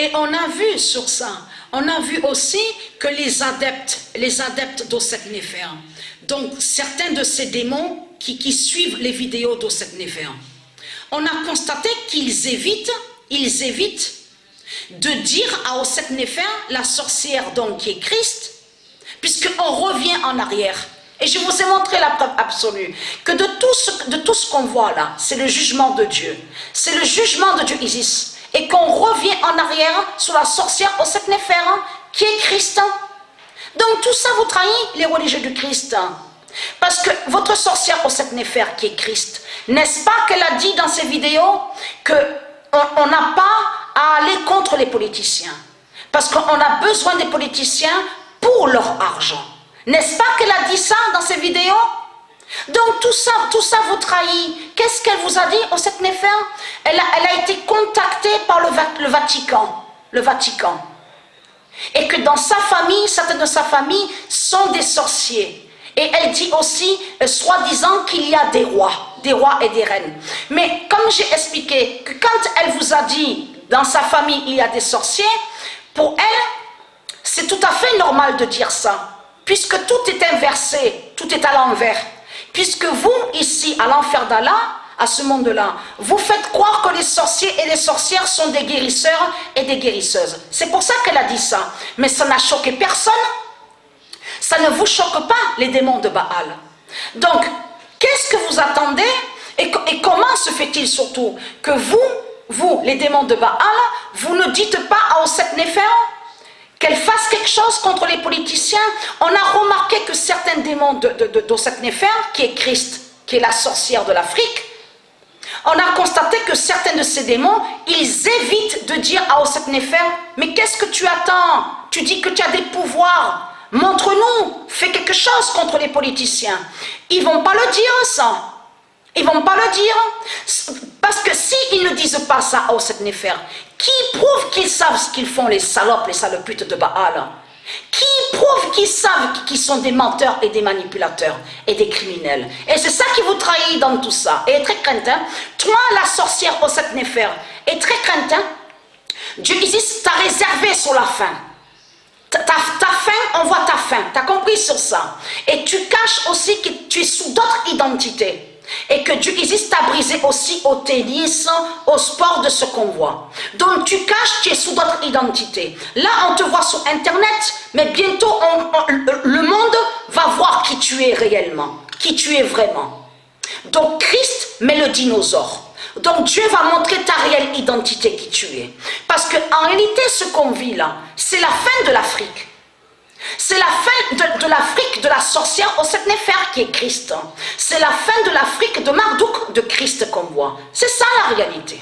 Et on a vu sur ça, on a vu aussi que les adeptes d'Osset Néfer, donc certains de ces démons qui suivent les vidéos d'Osset Néfer, on a constaté qu'ils évitent de dire à Osset Néfer, la sorcière donc qui est Christ, puisqu'on revient en arrière. Et je vous ai montré la preuve absolue, que de tout ce qu'on voit là, c'est le jugement de Dieu. C'est le jugement de Dieu Isis. Et qu'on revient en arrière sur la sorcière Osset Néfer, qui est Christ. Donc tout ça vous trahit, les religieux du Christ. Parce que votre sorcière Osset Néfer, qui est Christ, n'est-ce pas qu'elle a dit dans ses vidéos qu'on n'a pas à aller contre les politiciens? Parce qu'on a besoin des politiciens pour leur argent. N'est-ce pas qu'elle a dit ça dans ses vidéos? Donc tout ça vous trahit. Qu'est-ce qu'elle vous a dit, Osset Néfer? Elle a été contactée par le Vatican. Et que dans sa famille, certains de sa famille sont des sorciers. Et elle dit aussi, soi-disant, qu'il y a des rois et des reines. Mais comme j'ai expliqué, que quand elle vous a dit, dans sa famille, il y a des sorciers, pour elle, c'est tout à fait normal de dire ça. Puisque tout est inversé, tout est à l'envers. Puisque vous, ici, à l'enfer d'Allah, à ce monde-là, vous faites croire que les sorciers et les sorcières sont des guérisseurs et des guérisseuses. C'est pour ça qu'elle a dit ça. Mais ça n'a choqué personne. Ça ne vous choque pas, les démons de Baal. Donc, qu'est-ce que vous attendez et comment se fait-il surtout que vous, les démons de Baal, vous ne dites pas à Osset Néfer qu'elle fasse quelque chose contre les politiciens? On a remarqué que certains démons d'Osset Néfer, qui est Christ, qui est la sorcière de l'Afrique, on a constaté que certains de ces démons, ils évitent de dire à Osset Néfer, mais qu'est-ce que tu attends? Tu dis que tu as des pouvoirs, montre-nous, fais quelque chose contre les politiciens. Ils ne vont pas le dire ça. Ils ne vont pas le dire. Parce que s'ils ne disent pas ça à Osset Néfer, qui prouve qu'ils savent ce qu'ils font, les salopes, les saloputes de Baal? Qui prouve qu'ils savent qu'ils sont des menteurs et des manipulateurs et des criminels? Et c'est ça qui vous trahit dans tout ça. Et très craintin, toi, la sorcière Osset Néfer, est très craintin. Dieu Isis t'a réservé sur la fin. Ta faim, on voit ta faim. Tu as compris sur ça. Et tu caches aussi que tu es sous d'autres identités. Et que Dieu Isis t'a brisé aussi au tennis, au sport de ce qu'on voit. Donc tu caches, tu es sous d'autres identités. Là, on te voit sur Internet, mais bientôt, le monde va voir qui tu es réellement, qui tu es vraiment. Donc Christ met le dinosaure. Donc Dieu va montrer ta réelle identité, qui tu es. Parce qu'en réalité, ce qu'on vit là, c'est la fin de l'Afrique. C'est la fin de l'Afrique de la sorcière Osset Néfer qui est Christ. C'est la fin de l'Afrique de Marduk de Christ qu'on voit. C'est ça la réalité.